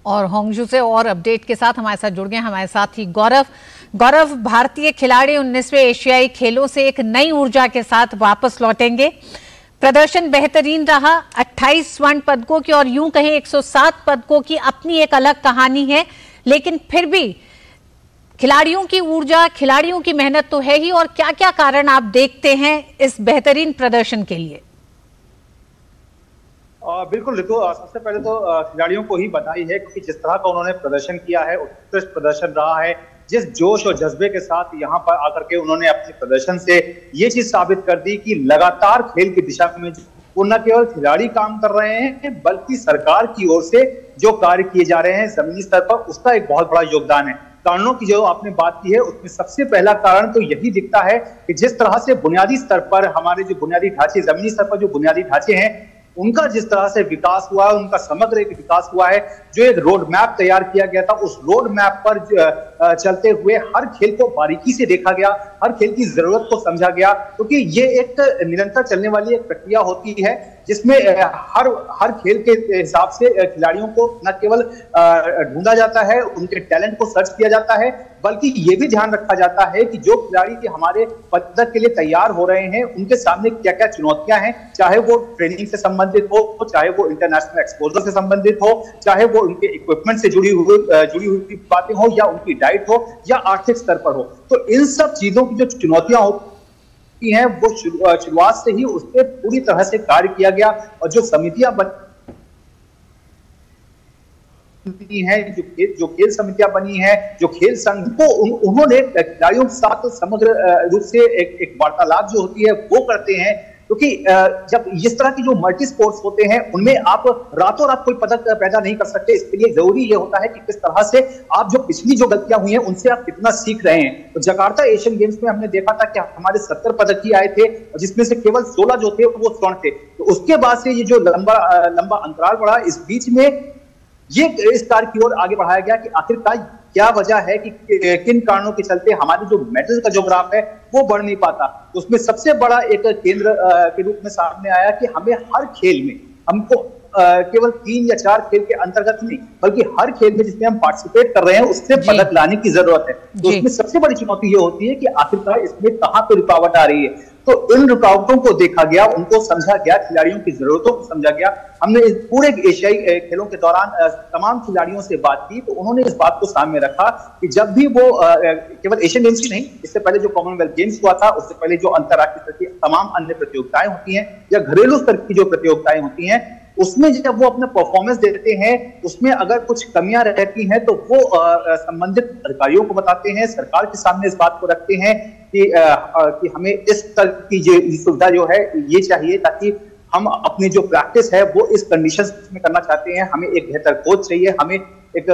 और होंगजू से और अपडेट के साथ हमारे साथ जुड़ गए हमारे साथी गौरव। गौरव, भारतीय खिलाड़ी 19वें एशियाई खेलों से एक नई ऊर्जा के साथ वापस लौटेंगे। प्रदर्शन बेहतरीन रहा, 28 स्वर्ण पदकों की और यूं कहें 107 पदकों की अपनी एक अलग कहानी है, लेकिन फिर भी खिलाड़ियों की ऊर्जा, खिलाड़ियों की मेहनत तो है ही। और क्या क्या कारण आप देखते हैं इस बेहतरीन प्रदर्शन के लिए? बिल्कुल ऋतु, सबसे पहले तो खिलाड़ियों को ही बधाई है, क्योंकि जिस तरह का उन्होंने प्रदर्शन किया है, उत्कृष्ट प्रदर्शन रहा है। जिस जोश और जज्बे के साथ यहाँ पर आकर के उन्होंने अपने प्रदर्शन से ये चीज साबित कर दी कि लगातार खेल की दिशा में वो न केवल खिलाड़ी काम कर रहे हैं, बल्कि सरकार की ओर से जो कार्य किए जा रहे हैं जमीनी स्तर पर, उसका एक बहुत बड़ा योगदान है। कारणों की जो आपने बात की है, उसमें सबसे पहला कारण तो यही दिखता है कि जिस तरह से बुनियादी स्तर पर हमारे जो बुनियादी ढांचे, जमीनी स्तर पर जो बुनियादी ढांचे हैं, उनका जिस तरह से विकास हुआ है, उनका समग्र एक विकास हुआ है। जो एक रोड मैप तैयार किया गया था, उस रोड मैप पर चलते हुए हर खेल को बारीकी से देखा गया, हर खेल की जरूरत को समझा गया, क्योंकि ये एक निरंतर चलने वाली एक प्रक्रिया होती है, जिसमें हर खेल के हिसाब से खिलाड़ियों को न केवल ढूंढा जाता है, उनके टैलेंट को सर्च किया जाता है, बल्कि ये भी ध्यान रखा जाता है कि जो खिलाड़ी हमारे पदक के लिए तैयार हो रहे हैं, उनके सामने क्या क्या चुनौतियां हैं, चाहे वो ट्रेनिंग से संबंधित हो, चाहे वो इंटरनेशनल एक्सपोजर से संबंधित हो, चाहे वो उनके इक्विपमेंट से जुड़ी हुई बातें हो, या उनकी डाइट हो, या आर्थिक स्तर पर हो। तो इन सब चीजों की जो चुनौतियां होती हैं, वो शुरुआत से ही उस पर पूरी तरह से कार्य किया गया। और जो समितियां बनी है, जो खेल समितियां बनी है, जो खेल संघ को उन्होंने खिलाड़ियों के साथ समग्र रूप से एक वार्तालाप जो होती है वो करते हैं, क्योंकि जब इस तरह की जो मल्टी स्पोर्ट्स होते हैं, उनमें आप रातों रात कोई पदक पैदा नहीं कर सकते। इसके लिए जरूरी ये होता है कि किस तरह से आप जो पिछली जो गलतियां हुई हैं, उनसे आप कितना सीख रहे हैं। तो जकार्ता एशियन गेम्स में हमने देखा था कि हमारे 70 पदक ही आए थे, जिसमें से केवल 16 जो थे वो स्वर्ण थे। तो उसके बाद से ये जो लंबा अंतराल बढ़ा, इस बीच में ये इस कार्य की ओर आगे बढ़ाया गया कि आखिरकार क्या वजह है कि किन कारणों के चलते हमारे जो मेडल का जो ग्राफ है वो बढ़ नहीं पाता। तो उसमें सबसे बड़ा एक केंद्र के रूप में सामने आया कि हमें हर खेल में, हमको केवल 3 या 4 खेल के अंतर्गत नहीं, बल्कि हर खेल में जिसमें हम पार्टिसिपेट कर रहे हैं, उससे पदक लाने की जरूरत है। तो उसमें सबसे बड़ी चुनौती ये होती है कि आखिरकार इसमें कहां पे रुकावट आ रही है। तो इन रुकावटों को देखा गया, उनको समझा गया, खिलाड़ियों की जरूरतों को समझा गया। हमने इस पूरे एशियाई खेलों के दौरान तमाम खिलाड़ियों से बात की, तो उन्होंने इस बात को सामने रखा कि जब भी वो केवल एशियन गेम्स ही नहीं, इससे पहले जो कॉमनवेल्थ गेम्स हुआ था, उससे पहले जो अंतर्राष्ट्रीय स्तर की तमाम अन्य प्रतियोगिताएं होती हैं, या घरेलू स्तर की जो प्रतियोगिताएं होती हैं, उसमें जब वो अपना परफॉर्मेंस देते हैं, उसमें अगर कुछ कमियां रहती हैं तो वो संबंधित अधिकारियों को बताते हैं, सरकार के सामने इस बात को रखते हैं कि हमें इस तरह की सुविधा जो है ये चाहिए, ताकि हम अपनी जो प्रैक्टिस है वो इस कंडीशंस में करना चाहते हैं। हमें एक बेहतर कोच चाहिए, हमें एक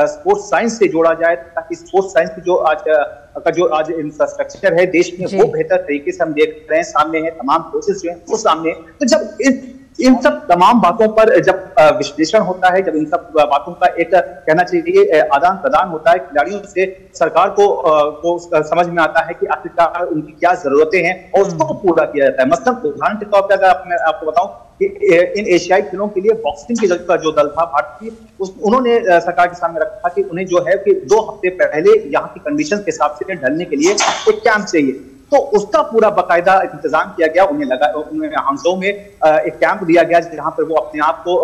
स्पोर्ट्स साइंस से जोड़ा जाए, ताकि स्पोर्ट्स साइंस की जो आज इंफ्रास्ट्रक्चर है देश में, वो बेहतर तरीके से हम देख रहे हैं, सामने है, तमाम कोचेस जो हैं वो सामने। तो जब इन सब तमाम बातों पर जब विश्लेषण होता है, जब इन सब बातों का एक कहना चाहिए आदान प्रदान होता है खिलाड़ियों से, सरकार को समझ में आता है कि आखिरकार उनकी क्या जरूरतें हैं और उसको पूरा किया जाता है। मतलब उदाहरण के तौर पर अगर मैं आपको बताऊं कि इन एशियाई खेलों के लिए बॉक्सिंग की जो दल था भारतीय, उन्होंने सरकार के सामने रखा कि उन्हें जो है कि 2 हफ्ते पहले यहाँ की कंडीशन के हिसाब से ढलने के लिए एक कैंप चाहिए। तो उसका पूरा बाकायदा इंतजाम किया गया। उन्हें हांगझो में एक कैंप दिया गया, जहां पर वो अपने आप को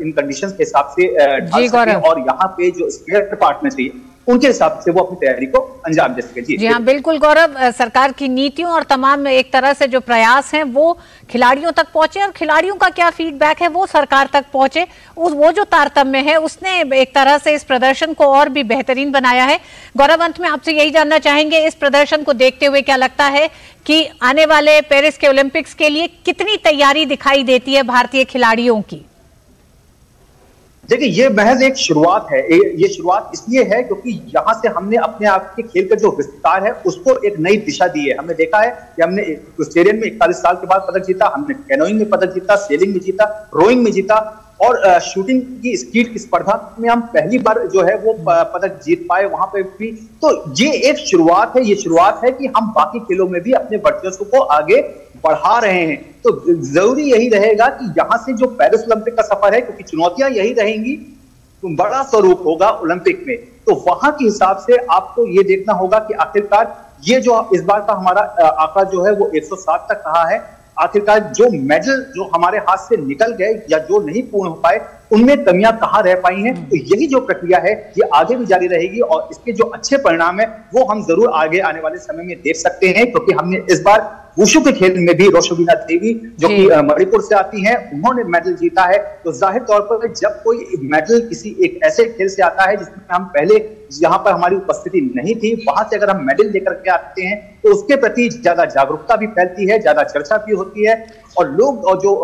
इन कंडीशंस के हिसाब से ढाल सके, और यहाँ पे जो स्पेयर पार्टनर चाहिए उनके हिसाब से वो अपनी तैयारी को अंजाम दे सके। जी हाँ, बिल्कुल गौरव, सरकार की नीतियों और तमाम एक तरह से जो प्रयास हैं वो खिलाड़ियों तक पहुंचे, और खिलाड़ियों का क्या फीडबैक है वो सरकार तक पहुंचे। वो जो तारतम्य है उसने एक तरह से इस प्रदर्शन को और भी बेहतरीन बनाया है। गौरव, अंत में आपसे यही जानना चाहेंगे, इस प्रदर्शन को देखते हुए क्या लगता है कि आने वाले पेरिस के ओलंपिक्स के लिए कितनी तैयारी दिखाई देती है भारतीय खिलाड़ियों की? देखिए, ये महज एक शुरुआत है। ये शुरुआत इसलिए है क्योंकि यहाँ से हमने अपने आप के खेल का जो विस्तार है उसको एक नई दिशा दी है। हमने देखा है कि हमने ऑस्ट्रेलियन में 41 साल के बाद पदक जीता, हमने कैनोइंग में पदक जीता, सेलिंग में जीता, रोइंग में जीता, और शूटिंग की स्कीट की स्पर्धा में हम पहली बार जो है वो पदक जीत पाए वहां पे भी। तो ये एक शुरुआत है, ये शुरुआत है कि हम बाकी खेलों में भी अपने वर्चस्व को आगे बढ़ा रहे हैं। तो जरूरी यही रहेगा कि यहां से जो पेरिस ओलंपिक का सफर है, क्योंकि चुनौतियां यही रहेंगी, बड़ा स्वरूप होगा ओलंपिक में, तो वहां के हिसाब से आपको ये देखना होगा कि आखिरकार ये जो इस बार का हमारा आंकड़ा जो है वो 107 तक कहा है, आखिरकार जो मेडल जो हमारे हाथ से निकल गए या जो नहीं पूर्ण हो पाए उनमें कमियां कहां रह पाई हैं। तो यही जो प्रक्रिया है ये आगे भी जारी रहेगी और इसके जो अच्छे परिणाम है वो हम जरूर आगे आने वाले समय में देख सकते हैं, क्योंकि हमने इस बार वुशु के खेल में भी रोशोबिना देवी जो कि मणिपुर से आती हैं, उन्होंने मेडल जीता है। तो जाहिर तौर पर जब कोई मेडल किसी एक ऐसे खेल से आता है जिसमें हम पहले यहाँ पर हमारी उपस्थिति नहीं थी, वहां से अगर हम मेडल लेकर के आते हैं तो उसके प्रति ज्यादा जागरूकता भी फैलती है, ज्यादा चर्चा भी होती है और लोग और जो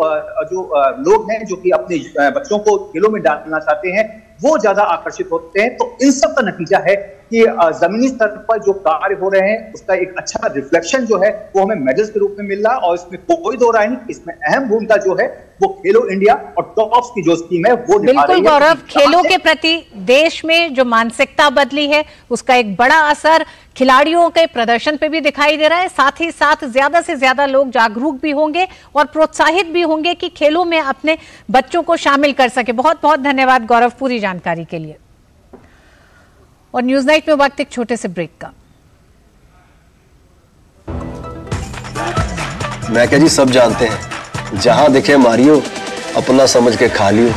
लोग हैं जो कि अपने बच्चों को खेलों में डालना चाहते हैं वो ज्यादा आकर्षित होते हैं। तो इन सब का नतीजा है कि जमीनी स्तर पर जो कार्य हो रहे हैं उसका एक अच्छा रिफ्लेक्शन जो है वो हमें मेडल्स के रूप में मिल रहा है और इसमें कोई दो राय नहीं, इसमें अहम भूमिका जो है वो खेलो इंडिया और टॉप्स की जो स्कीम है वो निभा रही है। बिल्कुल गौरव, खेलों के प्रति देश में जो मानसिकता बदली है उसका एक बड़ा असर खिलाड़ियों के प्रदर्शन पे भी दिखाई दे रहा है, साथ ही साथ ज्यादा से ज्यादा लोग जागरूक भी होंगे और प्रोत्साहित भी होंगे कि खेलों में अपने बच्चों को शामिल कर सके। बहुत बहुत धन्यवाद गौरव पूरी जानकारी के लिए। और न्यूज नाइट में वक्त एक छोटे से ब्रेक का। मैं क्या जी, सब जानते हैं जहां दिखे मारियो, अपना समझ के खा लियो।